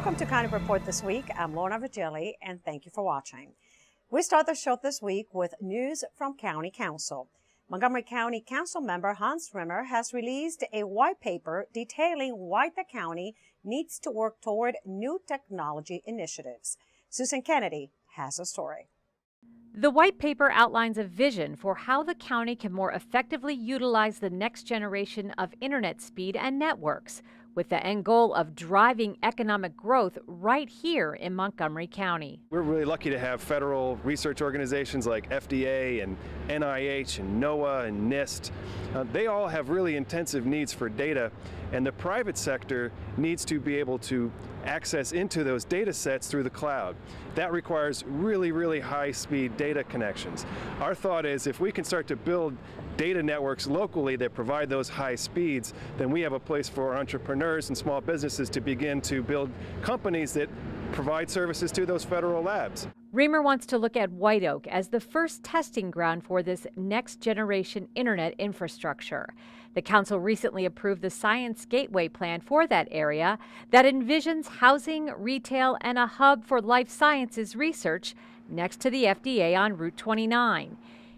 Welcome to County Report This Week. I'm Lorna Virgilí, and thank you for watching. We start the show this week with news from County Council. Montgomery County Council member Hans Rimmer has released a white paper detailing why the county needs to work toward new technology initiatives. Susan Kennedy has a story. The white paper outlines a vision for how the county can more effectively utilize the next generation of internet speed and networks, with the end goal of driving economic growth right here in Montgomery County. We're really lucky to have federal research organizations like FDA and NIH and NOAA and NIST. They all have really intensive needs for data, and the private sector needs to be able to access into those data sets through the cloud. That requires really high-speed data connections. Our thought is if we can start to build data networks locally that provide those high speeds, then we have a place for entrepreneurs and small businesses to begin to build companies that provide services to those federal labs. Rimmer wants to look at White Oak as the first testing ground for this next generation internet infrastructure. The council recently approved the Science Gateway plan for that area that envisions housing, retail, and a hub for life sciences research next to the FDA on Route 29.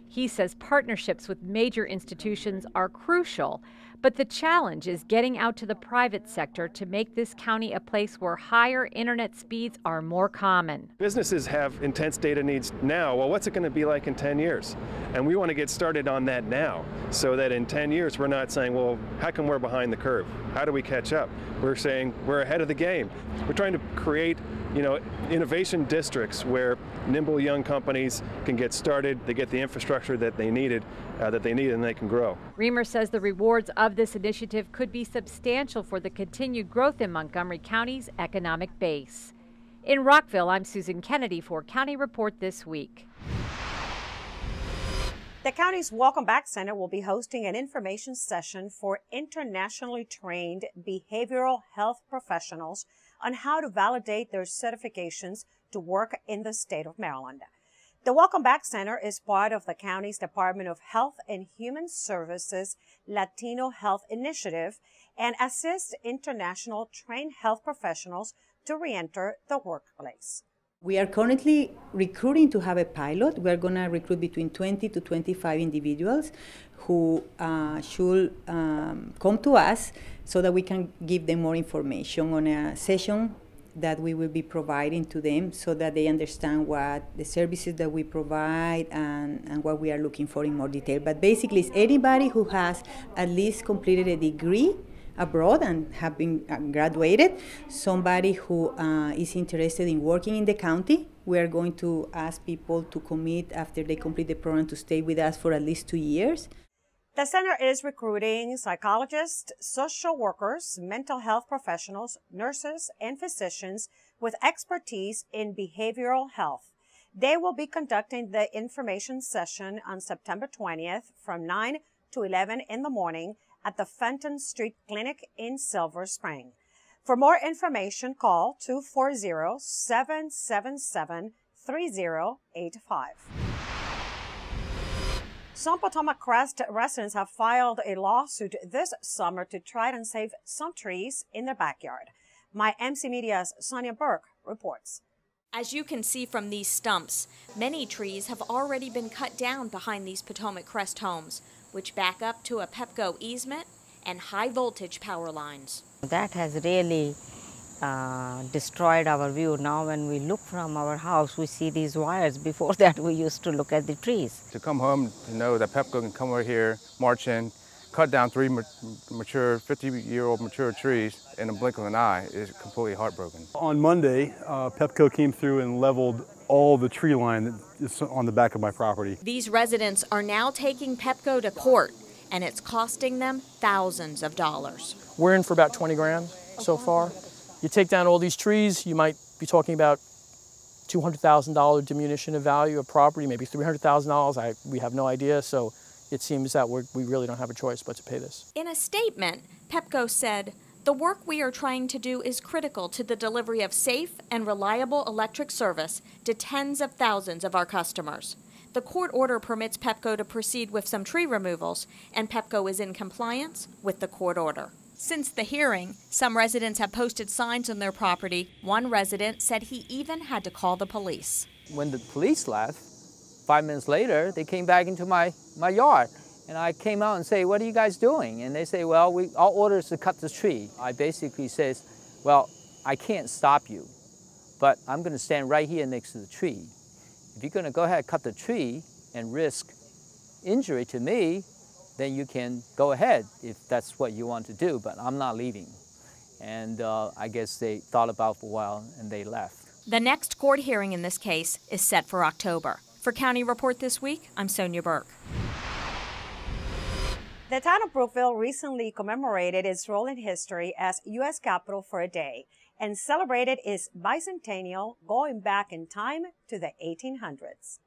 He says partnerships with major institutions are crucial, but the challenge is getting out to the private sector to make this county a place where higher internet speeds are more common. Businesses have intense data needs now. Well, what's it going to be like in 10 years? And we want to get started on that now so that in 10 years we're not saying, well, how come we're behind the curve? How do we catch up? We're saying we're ahead of the game. We're trying to create, innovation districts where nimble young companies can get started, they get the infrastructure that they need, and they can grow. Rimmer says the rewards of this initiative could be substantial for the continued growth in Montgomery County's economic base. In Rockville, I'm Susan Kennedy for County Report This Week. The county's Welcome Back Center will be hosting an information session for internationally trained behavioral health professionals on how to validate their certifications to work in the state of Maryland. The Welcome Back Center is part of the county's Department of Health and Human Services Latino Health Initiative and assists international trained health professionals to re-enter the workplace. We are currently recruiting to have a pilot. We are going to recruit between 20 to 25 individuals who should come to us so that we can give them more information on a session that we will be providing to them so that they understand what the services that we provide and what we are looking for in more detail. But basically, it's anybody who has at least completed a degree abroad and have been graduated, somebody who is interested in working in the county. We are going to ask people to commit after they complete the program to stay with us for at least 2 years. The center is recruiting psychologists, social workers, mental health professionals, nurses, and physicians with expertise in behavioral health. They will be conducting the information session on September 20th from 9 to 11 in the morning at the Fenton Street Clinic in Silver Spring. For more information, call 240-777-3085. Some Potomac Crest residents have filed a lawsuit this summer to try and save some trees in their backyard. My MC Media's Sonia Burke reports. As you can see from these stumps, many trees have already been cut down behind these Potomac Crest homes, which back up to a Pepco easement and high voltage power lines. That has really destroyed our view. Now when we look from our house, we see these wires. Before that, we used to look at the trees. To come home to know that Pepco can come over here, march in, cut down 3 mature, 50-year-old mature trees in a blink of an eye is completely heartbroken. On Monday, Pepco came through and leveled all the tree line that is on the back of my property. These residents are now taking Pepco to court, and it's costing them thousands of dollars. We're in for about 20 grand so far. You take down all these trees, you might be talking about $200,000 diminution of value of property, maybe $300,000. We have no idea, so it seems that we really don't have a choice but to pay this. In a statement, Pepco said, "The work we are trying to do is critical to the delivery of safe and reliable electric service to tens of thousands of our customers. The court order permits Pepco to proceed with some tree removals, and Pepco is in compliance with the court order." Since the hearing, some residents have posted signs on their property. One resident said he even had to call the police. When the police left, 5 minutes later, they came back into my yard. And I came out and say, "What are you guys doing?" And they say, "Well, our order is to cut the tree." I basically says, "Well, I can't stop you, but I'm going to stand right here next to the tree. If you're going to go ahead and cut the tree and risk injury to me, then you can go ahead if that's what you want to do, but I'm not leaving." And I guess they thought about it for a while and they left. The next court hearing in this case is set for October. For County Report This Week, I'm Sonia Burke. The town of Brookville recently commemorated its role in history as U.S. Capitol for a day and celebrated its bicentennial going back in time to the 1800s.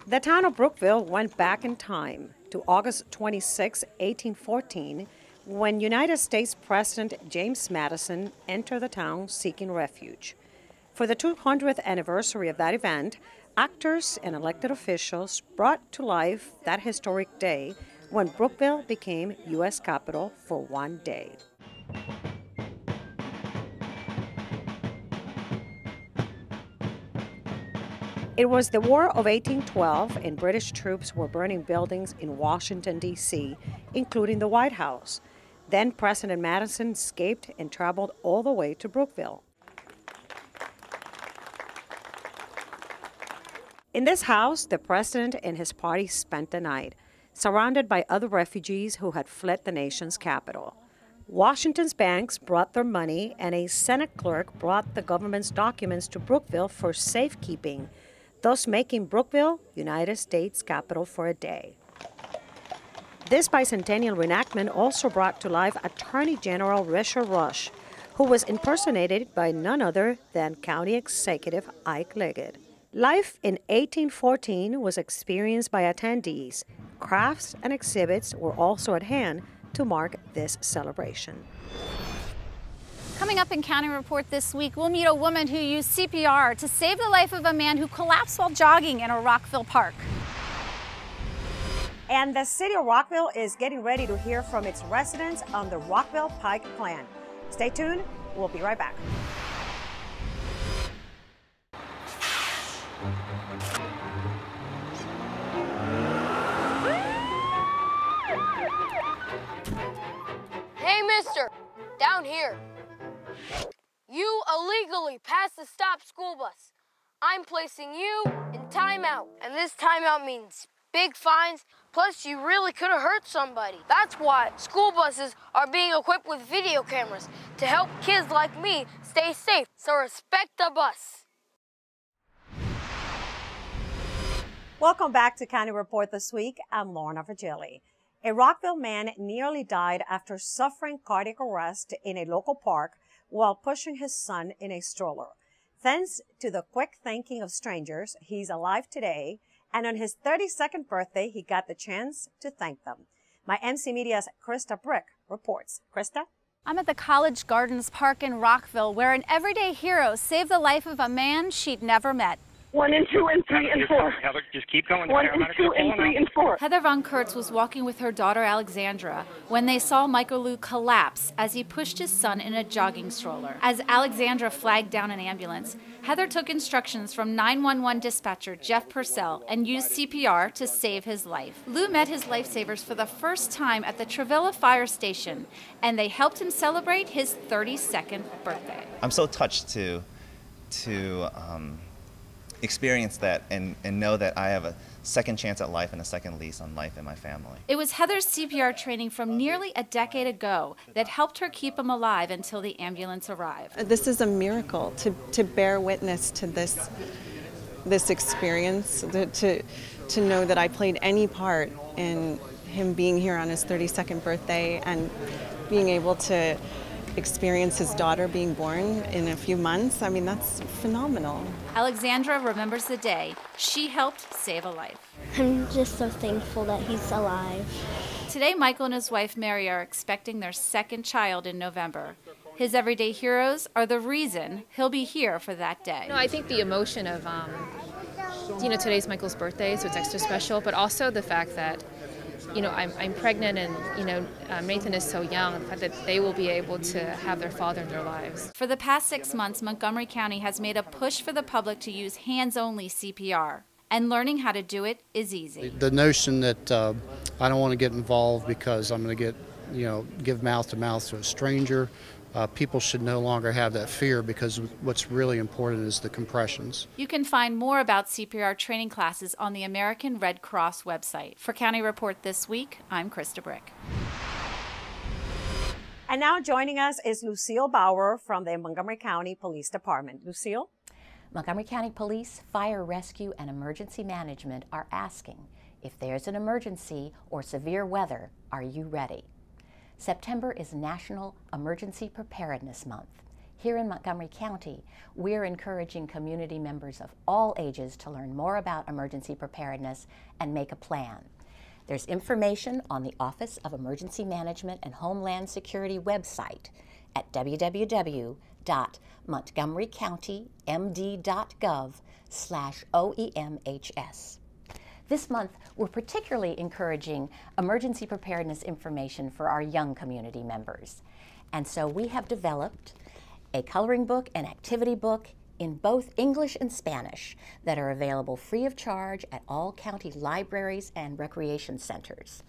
The town of Brookville went back in time to August 26, 1814, when United States President James Madison entered the town seeking refuge. For the 200th anniversary of that event, actors and elected officials brought to life that historic day when Brookville became U.S. Capitol for one day. It was the War of 1812, and British troops were burning buildings in Washington, D.C., including the White House. Then President Madison escaped and traveled all the way to Brookville. In this house, the president and his party spent the night, surrounded by other refugees who had fled the nation's capital. Washington's banks brought their money, and a Senate clerk brought the government's documents to Brookville for safekeeping, thus making Brookville United States Capitol for a day. This bicentennial reenactment also brought to life Attorney General Richard Rush, who was impersonated by none other than County Executive Ike Leggett. Life in 1814 was experienced by attendees. Crafts and exhibits were also at hand to mark this celebration. Coming up in County Report this week, we'll meet a woman who used CPR to save the life of a man who collapsed while jogging in a Rockville park. And the City of Rockville is getting ready to hear from its residents on the Rockville Pike Plan. Stay tuned, we'll be right back. Hey, mister, down here. You illegally passed the stop school bus. I'm placing you in timeout, and this timeout means big fines, plus you really could have hurt somebody. That's why school buses are being equipped with video cameras to help kids like me stay safe, so respect the bus. Welcome back to County Report This Week. I'm Lorna Virgilí. A Rockville man nearly died after suffering cardiac arrest in a local park while pushing his son in a stroller. Thanks to the quick thinking of strangers, he's alive today, and on his 32nd birthday, he got the chance to thank them. My MC Media's Krista Brick reports. Krista? I'm at the College Gardens Park in Rockville, where an everyday hero saved the life of a man she'd never met. 1 and 2 and 3 and 4. Heather, just keep going. 1 and 2 and 3 and 4. Heather Von Kurtz was walking with her daughter Alexandra when they saw Michael Lou collapse as he pushed his son in a jogging stroller. As Alexandra flagged down an ambulance, Heather took instructions from 911 dispatcher Jeff Purcell and used CPR to save his life. Lou met his lifesavers for the first time at the Travilla Fire Station, and they helped him celebrate his 32nd birthday. I'm so touched to experience that and know that I have a second chance at life and a second lease on life in my family. It was Heather's CPR training from nearly a decade ago that helped her keep him alive until the ambulance arrived. This is a miracle to bear witness to this experience, to know that I played any part in him being here on his 32nd birthday and being able to experience his daughter being born in a few months. I mean, that's phenomenal. Alexandra remembers the day she helped save a life. I'm just so thankful that he's alive. Today, Michael and his wife Mary are expecting their second child in November. His everyday heroes are the reason he'll be here for that day. No, I think the emotion of, today's Michael's birthday, so it's extra special, but also the fact that I'm pregnant and, Nathan is so young, the fact that they will be able to have their father in their lives. For the past 6 months, Montgomery County has made a push for the public to use hands-only CPR. And learning how to do it is easy. The notion that I don't want to get involved because I'm going to give mouth to mouth to a stranger, people should no longer have that fear, because what's really important is the compressions. You can find more about CPR training classes on the American Red Cross website. For County Report This Week, I'm Krista Brick. And now joining us is Lucille Bauer from the Montgomery County Police Department. Lucille? Montgomery County Police, Fire, Rescue, and Emergency Management are asking, if there's an emergency or severe weather, are you ready? September is National Emergency Preparedness Month. Here in Montgomery County, we're encouraging community members of all ages to learn more about emergency preparedness and make a plan. There's information on the Office of Emergency Management and Homeland Security website at www.montgomerycountymd.gov/OEMHS. This month, we're particularly encouraging emergency preparedness information for our young community members. And so we have developed a coloring book and activity book in both English and Spanish that are available free of charge at all county libraries and recreation centers.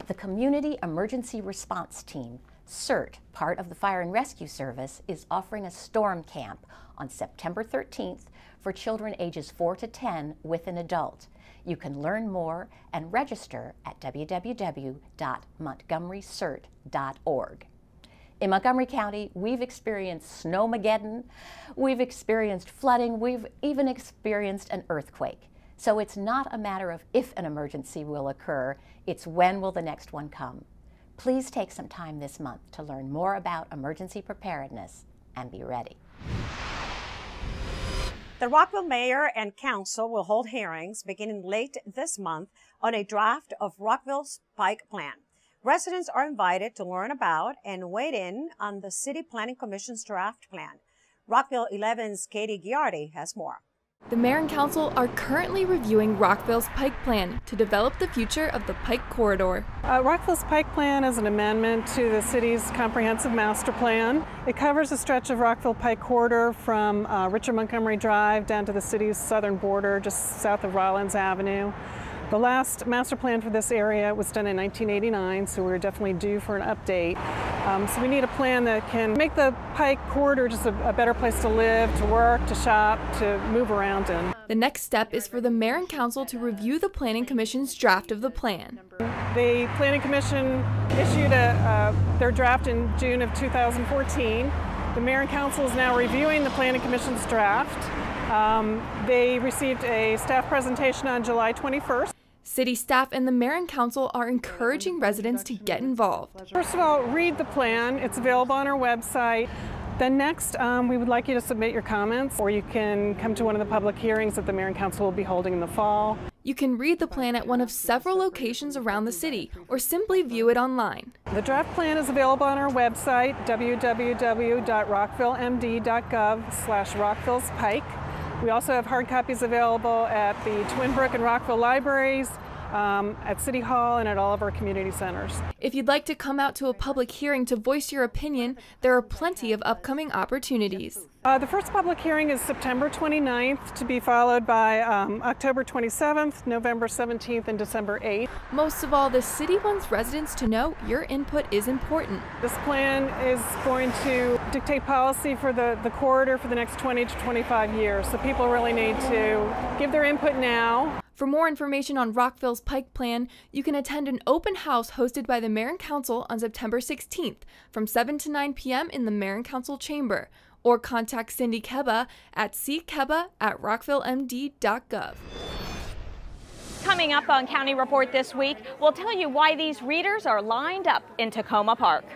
The Community Emergency Response Team, CERT, part of the Fire and Rescue Service, is offering a storm camp on September 13th for children ages 4 to 10 with an adult. You can learn more and register at www.montgomerycert.org. In Montgomery County, we've experienced snowmageddon, we've experienced flooding, we've even experienced an earthquake. So it's not a matter of if an emergency will occur, it's when will the next one come. Please take some time this month to learn more about emergency preparedness and be ready. The Rockville Mayor and Council will hold hearings beginning late this month on a draft of Rockville's Pike Plan. Residents are invited to learn about and weigh in on the City Planning Commission's draft plan. Rockville 11's Katie Giardi has more. The Mayor and Council are currently reviewing Rockville's Pike Plan to develop the future of the Pike Corridor. Rockville's Pike Plan is an amendment to the city's comprehensive master plan. It covers a stretch of Rockville Pike Corridor from Richard Montgomery Drive down to the city's southern border, just south of Rollins Avenue. The last master plan for this area was done in 1989, so we're definitely due for an update. So we need a plan that can make the Pike Corridor just a better place to live, to work, to shop, to move around in. The next step is for the Mayor and Council to review the Planning Commission's draft of the plan. The Planning Commission issued their draft in June of 2014. The Mayor and Council is now reviewing the Planning Commission's draft. They received a staff presentation on July 21st. City staff and the Mayor and Council are encouraging residents to get involved. First of all, read the plan. It's available on our website. Then next, we would like you to submit your comments, or you can come to one of the public hearings that the Mayor and Council will be holding in the fall. You can read the plan at one of several locations around the city, or simply view it online. The draft plan is available on our website, www.rockvillemd.gov/Rockville's Pike. We also have hard copies available at the Twin Brook and Rockville libraries, at City Hall, and at all of our community centers. If you'd like to come out to a public hearing to voice your opinion, there are plenty of upcoming opportunities. The first public hearing is September 29th, to be followed by October 27th, November 17th, and December 8th. Most of all, the city wants residents to know your input is important. This plan is going to dictate policy for the corridor for the next 20 to 25 years, so people really need to give their input now. For more information on Rockville's Pike Plan, you can attend an open house hosted by the Mayor and Council on September 16th from 7 to 9 p.m. in the Mayor and Council chamber, or contact Cindy Keba at ckeba@rockvillemd.gov. Coming up on County Report this week, we'll tell you why these readers are lined up in Tacoma Park.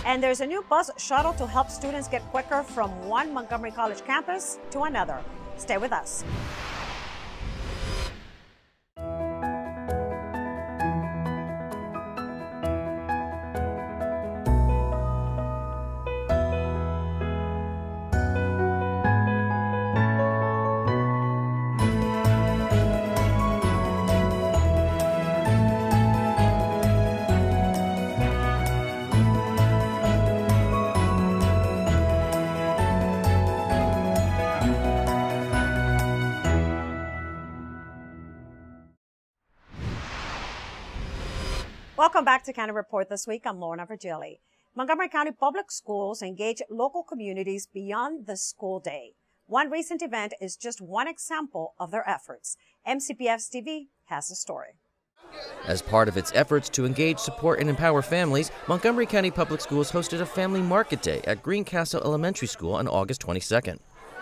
And there's a new bus shuttle to help students get quicker from one Montgomery College campus to another. Stay with us. Welcome back to County Report This Week. I'm Lorna Virgilí. Montgomery County Public Schools engage local communities beyond the school day. One recent event is just one example of their efforts. MCPF's TV has the story. As part of its efforts to engage, support, and empower families, Montgomery County Public Schools hosted a Family Market Day at Greencastle Elementary School on August 22nd.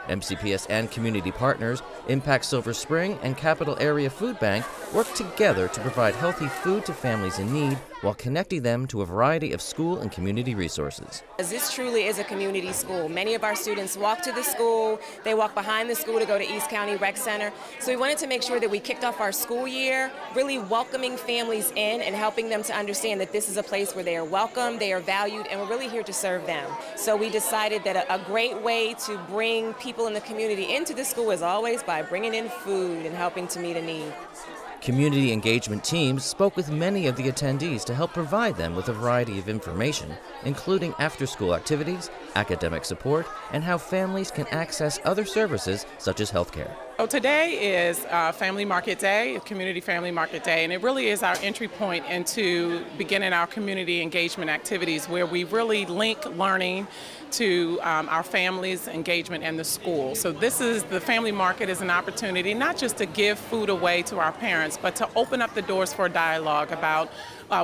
MCPS and community partners, Impact Silver Spring and Capital Area Food Bank work together to provide healthy food to families in need while connecting them to a variety of school and community resources. This truly is a community school. Many of our students walk to the school, they walk behind the school to go to East County Rec Center. So we wanted to make sure that we kicked off our school year really welcoming families in and helping them to understand that this is a place where they are welcome, they are valued, and we're really here to serve them. So we decided that a great way to bring people in the community into the school is always by bringing in food and helping to meet a need. Community engagement teams spoke with many of the attendees to help provide them with a variety of information, including after-school activities, academic support, and how families can access other services such as health care. So today is Family Market Day, Community Family Market Day, and it really is our entry point into beginning our community engagement activities where we really link learning to our families' engagement and the school. So this is, the Family Market is an opportunity not just to give food away to our parents, but to open up the doors for dialogue about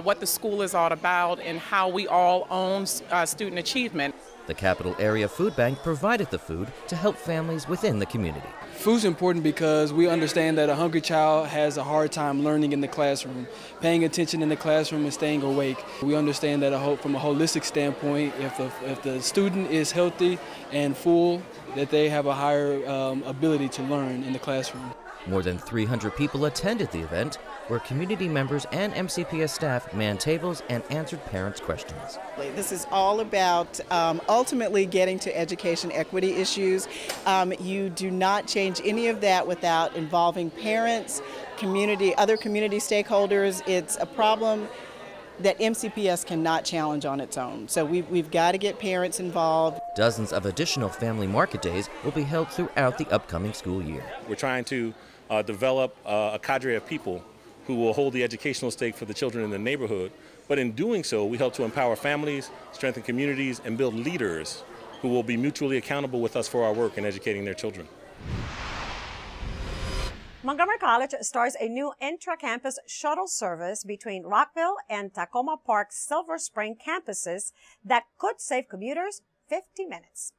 what the school is all about and how we all own student achievement. The Capital Area Food Bank provided the food to help families within the community. Food's important because we understand that a hungry child has a hard time learning in the classroom, paying attention in the classroom and staying awake. We understand that from a holistic standpoint, if the student is healthy and full, that they have a higher ability to learn in the classroom. More than 300 people attended the event, where community members and MCPS staff manned tables and answered parents' questions. This is all about ultimately getting to education equity issues. You do not change any of that without involving parents, other community stakeholders. It's a problem that MCPS cannot challenge on its own. So we've got to get parents involved. Dozens of additional family market days will be held throughout the upcoming school year. We're trying to develop a cadre of people who will hold the educational stake for the children in the neighborhood. But in doing so, we help to empower families, strengthen communities, and build leaders who will be mutually accountable with us for our work in educating their children. Montgomery College starts a new intra-campus shuttle service between Rockville and Tacoma Park Silver Spring campuses that could save commuters 50 minutes.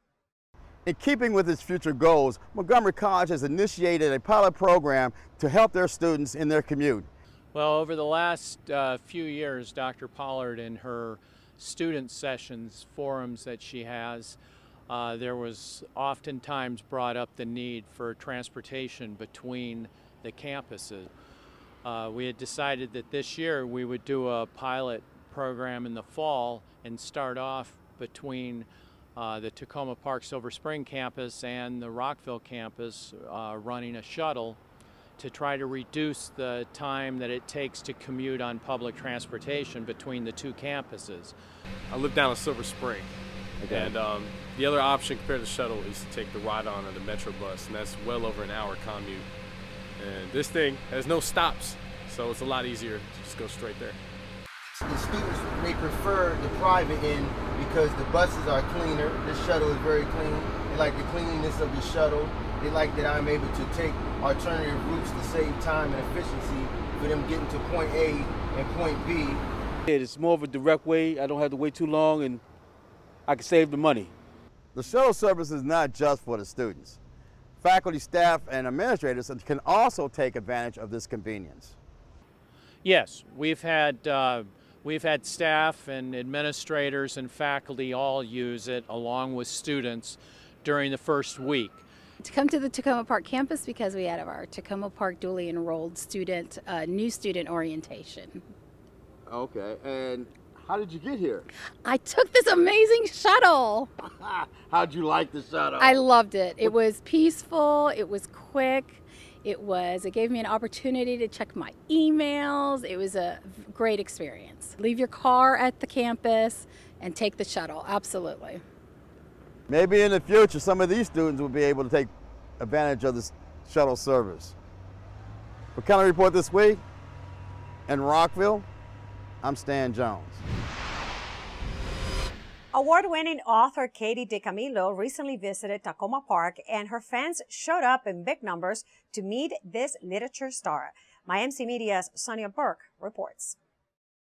In keeping with its future goals, Montgomery College has initiated a pilot program to help their students in their commute. Well, over the last few years, Dr. Pollard, in her student sessions, forums that she has, there was oftentimes brought up the need for transportation between the campuses. We had decided that this year we would do a pilot program in the fall and start off between the Tacoma Park Silver Spring campus and the Rockville campus, running a shuttle to try to reduce the time that it takes to commute on public transportation between the two campuses. I live down in Silver Spring, and the other option compared to shuttle is to take the ride-on or the Metro bus, and that's well over an hour commute. And this thing has no stops, so it's a lot easier to just go straight there. The students may prefer the private end because the buses are cleaner. This shuttle is very clean. They like the cleanliness of the shuttle. They like that I'm able to take alternative routes to save time and efficiency for them getting to point A and point B. It's more of a direct way. I don't have to wait too long and I can save the money. The shuttle service is not just for the students. Faculty, staff, and administrators can also take advantage of this convenience. Yes, we've had staff and administrators and faculty all use it along with students during the first week. To come to the Tacoma Park campus because we had our Tacoma Park dually enrolled student, new student orientation. Okay, and how did you get here? I took this amazing shuttle. How'd you like the shuttle? I loved it. It was peaceful, it was quick, it gave me an opportunity to check my emails. It was a great experience. Leave your car at the campus and take the shuttle, absolutely. Maybe in the future, some of these students will be able to take advantage of this shuttle service. For County Report This Week, in Rockville, I'm Stan Jones. Award-winning author Katie DeCamillo recently visited Tacoma Park, and her fans showed up in big numbers to meet this literature star. My MC Media's Sonia Burke reports.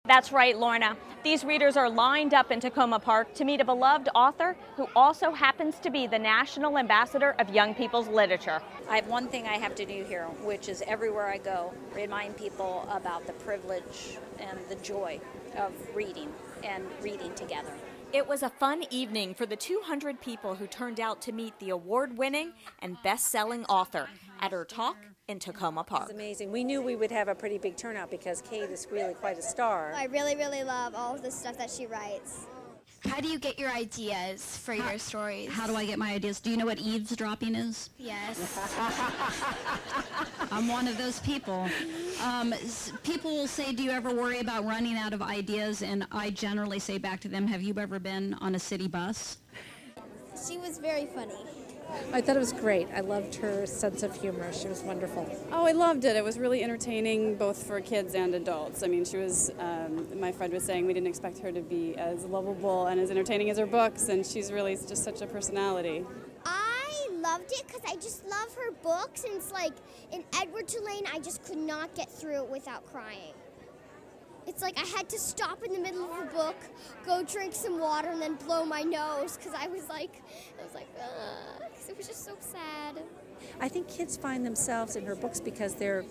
That's right, Lorna. These readers are lined up in Tacoma Park to meet a beloved author who also happens to be the National Ambassador of Young People's Literature. I have one thing I have to do here, which is everywhere I go, remind people about the privilege and the joy of reading and reading together. It was a fun evening for the 200 people who turned out to meet the award-winning and best-selling author at her talk in Tacoma Park. It's amazing. We knew we would have a pretty big turnout because Kate is really quite a star. I really, really love all of the stuff that she writes. How do you get your ideas for your stories? How do I get my ideas? Do you know what eavesdropping is? Yes. I'm one of those people. People will say, do you ever worry about running out of ideas? And I generally say back to them, have you ever been on a city bus? She was very funny. I thought it was great. I loved her sense of humor. She was wonderful. Oh, I loved it. It was really entertaining both for kids and adults. I mean, she was, my friend was saying we didn't expect her to be as lovable and as entertaining as her books, and she's really just such a personality. I loved it because I just love her books, and it's like in Edward Tulane, I just could not get through it without crying. It's like I had to stop in the middle of the book, go drink some water, and then blow my nose because I was like, because it was just so sad. I think kids find themselves in her books because they're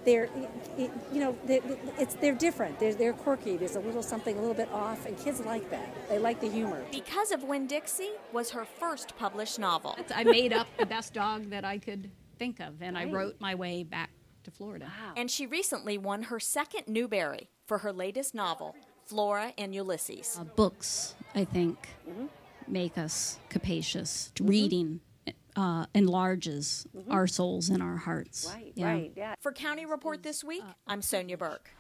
different. They're quirky. There's a little something a little bit off, and kids like that. They like the humor. Because of Winn-Dixie was her first published novel. I made up the best dog that I could think of, and I wrote my way back to Florida. Wow. And she recently won her second Newbery for her latest novel, Flora and Ulysses. Books, I think, make us capacious. Reading enlarges our souls and our hearts. Right, right, yeah. For County Report this week, I'm Sonia Burke.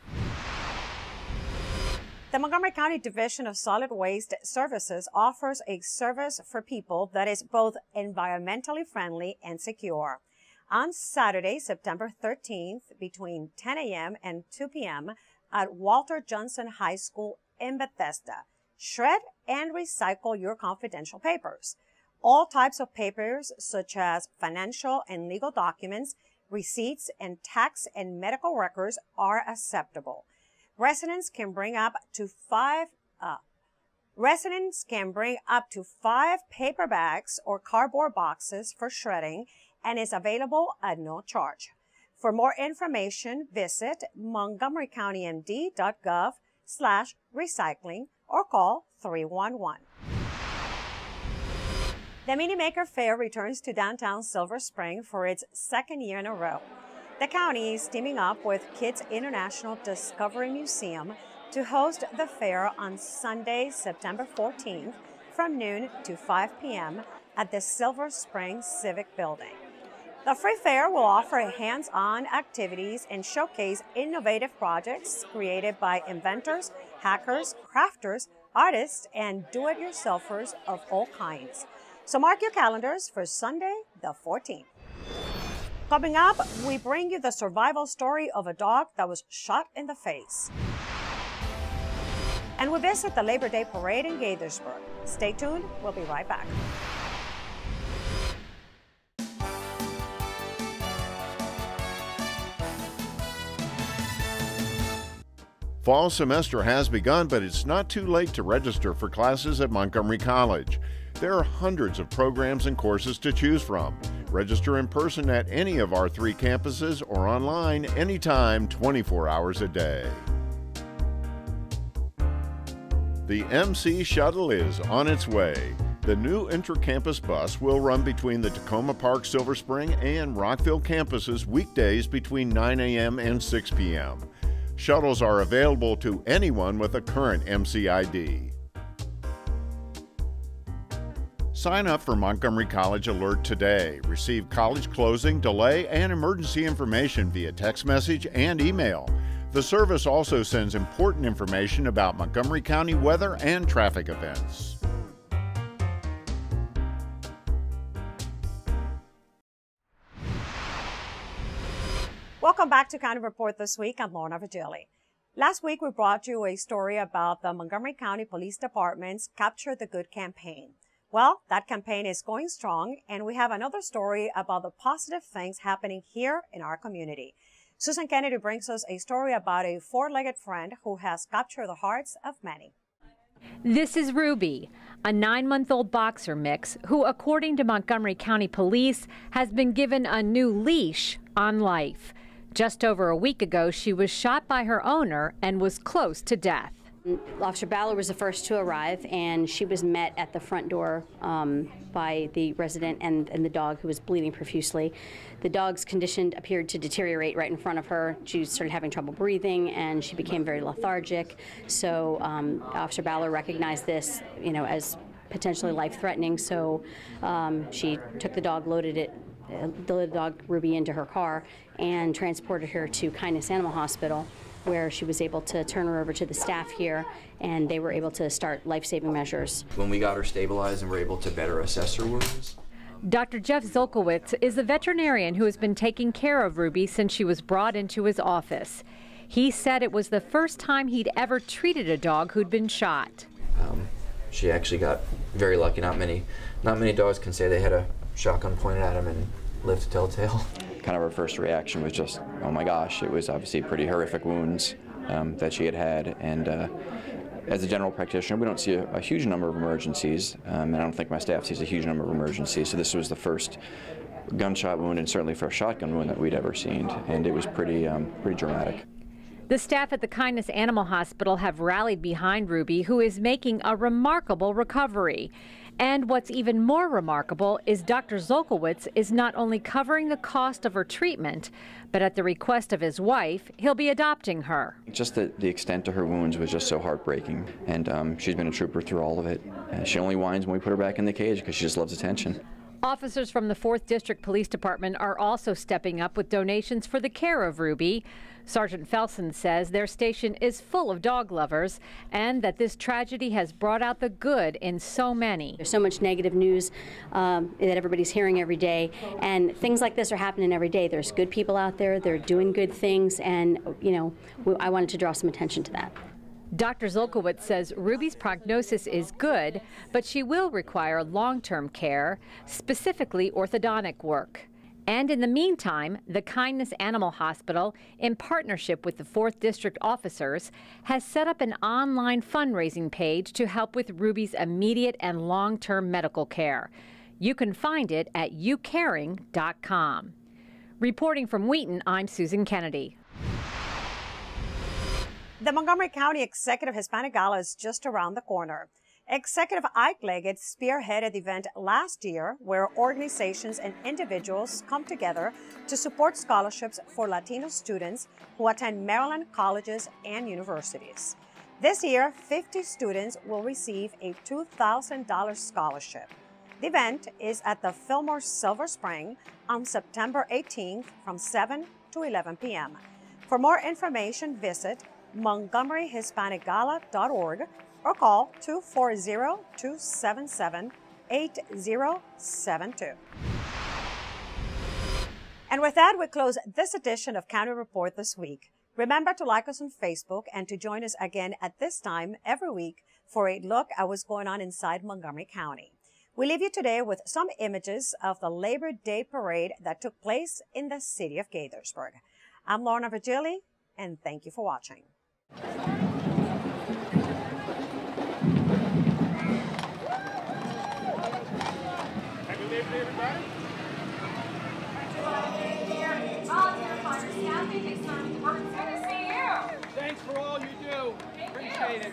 The Montgomery County Division of Solid Waste Services offers a service for people that is both environmentally friendly and secure. On Saturday, September 13th, between 10 a.m. and 2 p.m., at Walter Johnson High School in Bethesda, shred and recycle your confidential papers. All types of papers, such as financial and legal documents, receipts, and tax and medical records, are acceptable. Residents can bring up to five paper bags or cardboard boxes for shredding, and is available at no charge. For more information, visit montgomerycountymd.gov/recycling or call 311. The Mini Maker Fair returns to downtown Silver Spring for its second year in a row. The county is teaming up with Kids International Discovery Museum to host the fair on Sunday, September 14th from noon to 5 p.m. at the Silver Spring Civic Building. The free fair will offer hands-on activities and showcase innovative projects created by inventors, hackers, crafters, artists, and do-it-yourselfers of all kinds. So mark your calendars for Sunday, the 14th. Coming up, we bring you the survival story of a dog that was shot in the face. And we visit the Labor Day Parade in Gaithersburg. Stay tuned, we'll be right back. Fall semester has begun, but it's not too late to register for classes at Montgomery College. There are hundreds of programs and courses to choose from. Register in person at any of our 3 campuses or online anytime, 24 hours a day. The MC Shuttle is on its way. The new intra-campus bus will run between the Tacoma Park, Silver Spring, and Rockville campuses weekdays between 9 a.m. and 6 p.m. Shuttles are available to anyone with a current MC ID. Sign up for Montgomery College Alert today. Receive college closing, delay, and emergency information via text message and email. The service also sends important information about Montgomery County weather and traffic events. Welcome back to County Report this week. I'm Lorna Virgilí. Last week, we brought you a story about the Montgomery County Police Department's Capture the Good campaign. Well, that campaign is going strong, and we have another story about the positive things happening here in our community. Susan Kennedy brings us a story about a four-legged friend who has captured the hearts of many. This is Ruby, a 9-month-old boxer mix who, according to Montgomery County Police, has been given a new leash on life. Just over a week ago, she was shot by her owner and was close to death. Officer Ballard was the first to arrive, and she was met at the front door by the resident and the dog, who was bleeding profusely. The dog's condition appeared to deteriorate right in front of her. She started having trouble breathing, and she became very lethargic. So Officer Ballard recognized this, as potentially life-threatening. So she took the dog, loaded the dog Ruby into her car, and transported her to Kindness Animal Hospital, where she was able to turn her over to the staff here, and they were able to start life-saving measures. When we got her stabilized and were able to better assess her wounds. Dr. Jeff Zolkowitz is the veterinarian who has been taking care of Ruby since she was brought into his office. He said it was the first time he'd ever treated a dog who'd been shot. She actually got very lucky. Not many dogs can say they had a shotgun pointed at them and lived to tell a tale. Kind of her first reaction was just, oh my gosh, it was obviously pretty horrific wounds that she had. And as a general practitioner, we don't see a huge number of emergencies, and I don't think my staff sees a huge number of emergencies. So this was the first gunshot wound, and certainly first shotgun wound that we'd ever seen, and it was pretty dramatic. The staff at the Kindness Animal Hospital have rallied behind Ruby, who is making a remarkable recovery. And what's even more remarkable is Dr. Zolkowitz is not only covering the cost of her treatment, but at the request of his wife, he'll be adopting her. Just the extent of her wounds was just so heartbreaking, and she's been a trooper through all of it. She only whines when we put her back in the cage because she just loves attention. Officers from the 4th District Police Department are also stepping up with donations for the care of Ruby. Sergeant Felsen says their station is full of dog lovers and that this tragedy has brought out the good in so many. There's so much negative news that everybody's hearing every day, and things like this are happening every day. There's good people out there, they're doing good things, and I wanted to draw some attention to that. Dr. Zolkowitz says Ruby's prognosis is good, but she will require long-term care, specifically orthodontic work. And in the meantime, the Kindness Animal Hospital, in partnership with the 4th District officers, has set up an online fundraising page to help with Ruby's immediate and long-term medical care. You can find it at youcaring.com. Reporting from Wheaton, I'm Susan Kennedy. The Montgomery County Executive Hispanic Gala is just around the corner. Executive Ike Leggett spearheaded the event last year, where organizations and individuals come together to support scholarships for Latino students who attend Maryland colleges and universities. This year, 50 students will receive a $2,000 scholarship. The event is at the Fillmore Silver Spring on September 18th from 7 to 11 p.m. For more information, visit MontgomeryHispanicGala.org or call 240-277-8072. And with that, we close this edition of County Report this week. Remember to like us on Facebook and to join us again at this time every week for a look at what's going on inside Montgomery County. We leave you today with some images of the Labor Day parade that took place in the city of Gaithersburg. I'm Lorna Virgilí, and thank you for watching. Thanks for all you do. Appreciate it.